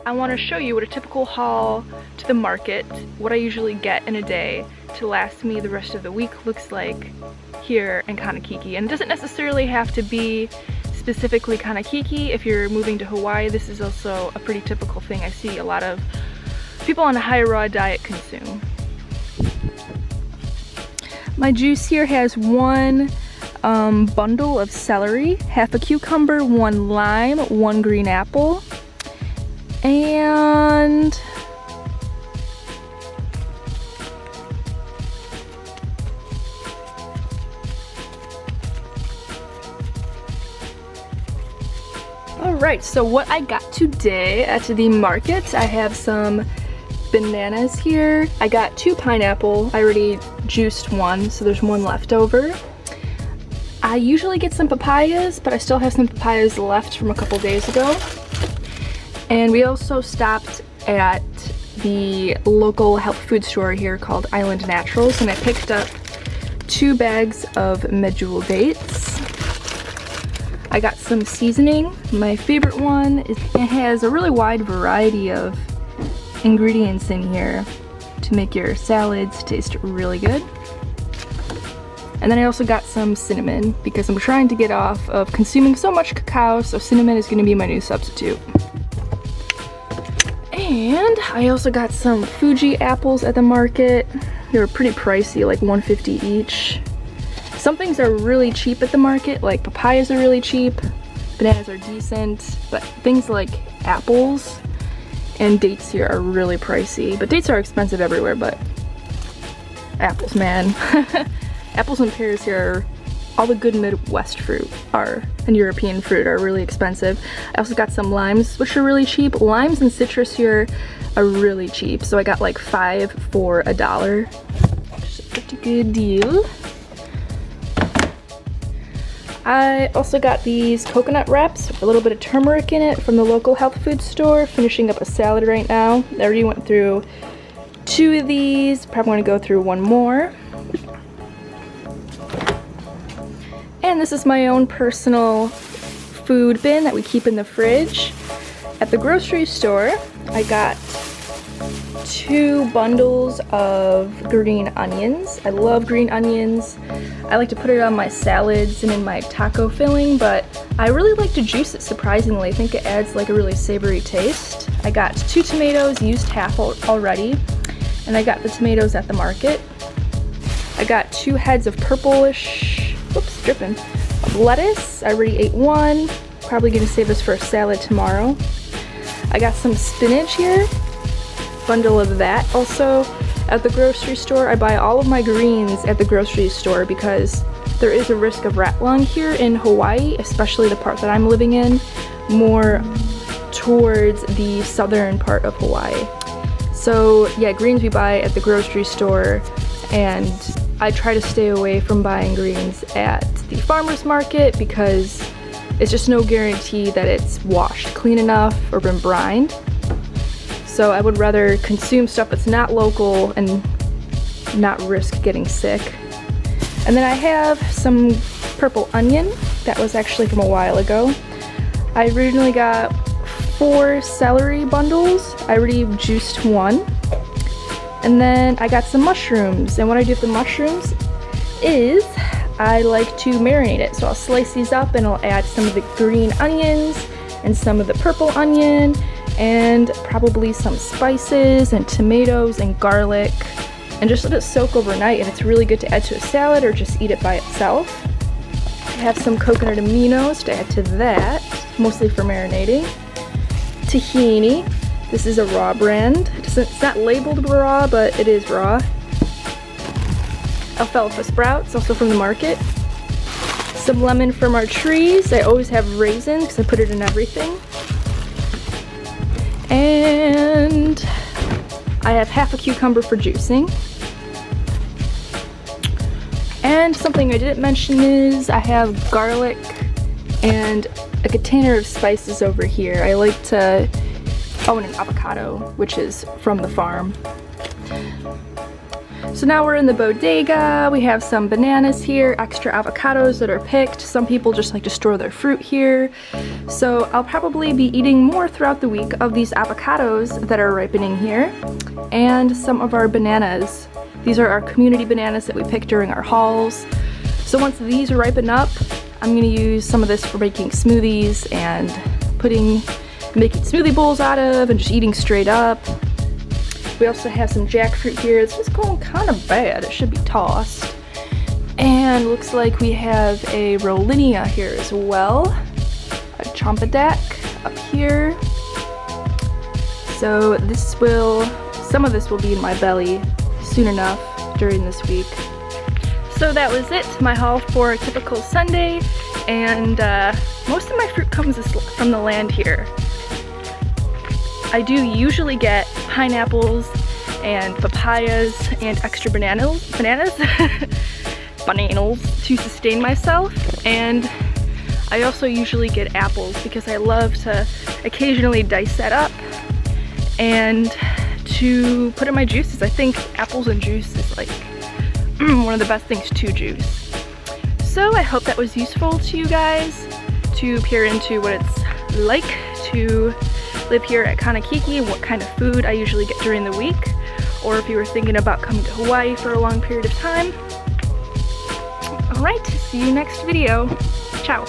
I want to show you what a typical haul to the market, what I usually get in a day to last me the rest of the week looks like here in Kanekiki. And it doesn't necessarily have to be specifically Kanekiki. If you're moving to Hawaii, this is also a pretty typical thing I see a lot of people on a high raw diet consume. My juice here has one bundle of celery, half a cucumber, one lime, one green apple, and alright, so what I got today at the market, I have some bananas here. I got 2 pineapple. I already juiced one, so there's one left over. I usually get some papayas, but I still have some papayas left from a couple days ago. And we also stopped at the local health food store here called Island Naturals, and I picked up 2 bags of medjool dates. I got some seasoning. My favorite one is it has a really wide variety of ingredients in here to make your salads taste really good. And then I also got some cinnamon because I'm trying to get off of consuming so much cacao, so cinnamon is going to be my new substitute. And I also got some Fuji apples at the market. They were pretty pricey, like $1.50 each. Some things are really cheap at the market, like papayas are really cheap, bananas are decent, but things like apples and dates here are really pricey. But dates are expensive everywhere, but apples, man. Apples and pears here, all the good Midwest fruit and European fruit are really expensive. I also got some limes, which are really cheap. Limes and citrus here are really cheap, so I got like 5 for $1, which is a pretty good deal. I also got these coconut wraps with a little bit of turmeric in it from the local health food store. Finishing up a salad right now. I already went through 2 of these, probably want to go through 1 more. And this is my own personal food bin that we keep in the fridge. At the grocery store, I got 2 bundles of green onions. I love green onions. I like to put it on my salads and in my taco filling, but I really like to juice it surprisingly. I think it adds like a really savory taste. I got 2 tomatoes, used half already, and I got the tomatoes at the market. I got 2 heads of purplish, whoops, dripping, of lettuce. I already ate one. Probably gonna save this for a salad tomorrow. I got some spinach here. Bundle of that. Also at the grocery store, I buy all of my greens at the grocery store because there is a risk of rat lung here in Hawaii, especially the part that I'm living in, more towards the southern part of Hawaii. So yeah, greens we buy at the grocery store, and I try to stay away from buying greens at the farmer's market because it's just no guarantee that it's washed clean enough or been brined. So I would rather consume stuff that's not local and not risk getting sick. And then I have some purple onion that was actually from a while ago. I originally got 4 celery bundles. I already juiced 1. And then I got some mushrooms. And what I do with the mushrooms is I like to marinate it. So I'll slice these up and I'll add some of the green onions and some of the purple onion, and probably some spices and tomatoes and garlic, and just let it soak overnight. And it's really good to add to a salad or just eat it by itself. I have some coconut aminos to add to that, mostly for marinating. Tahini. This is a raw brand. It's not labeled raw, but it is raw. Alfalfa sprouts, also from the market. Some lemon from our trees. I always have raisins because I put it in everything. And I have half a cucumber for juicing. And something I didn't mention is I have garlic and a container of spices over here. I like to, oh, and an avocado, which is from the farm. So now we're in the bodega. We have some bananas here, extra avocados that are picked. Some people just like to store their fruit here. So I'll probably be eating more throughout the week of these avocados that are ripening here, and some of our bananas. These are our community bananas that we pick during our hauls. So once these ripen up, I'm gonna use some of this for making smoothies and making smoothie bowls out of, and just eating straight up. We also have some jackfruit here. It's just going kind of bad. It should be tossed. And looks like we have a rollinia here as well. A chompidak up here. So some of this will be in my belly soon enough during this week. So that was it, my haul for a typical Sunday. And most of my fruit comes from the land here. I do usually get pineapples and papayas and extra bananas to sustain myself, and I also usually get apples because I love to occasionally dice that up and to put in my juices. I think apples and juice is like one of the best things to juice. So I hope that was useful to you guys to peer into what it's like to live here at Kanekiki and what kind of food I usually get during the week, or if you were thinking about coming to Hawaii for a long period of time. Alright, see you next video. Ciao.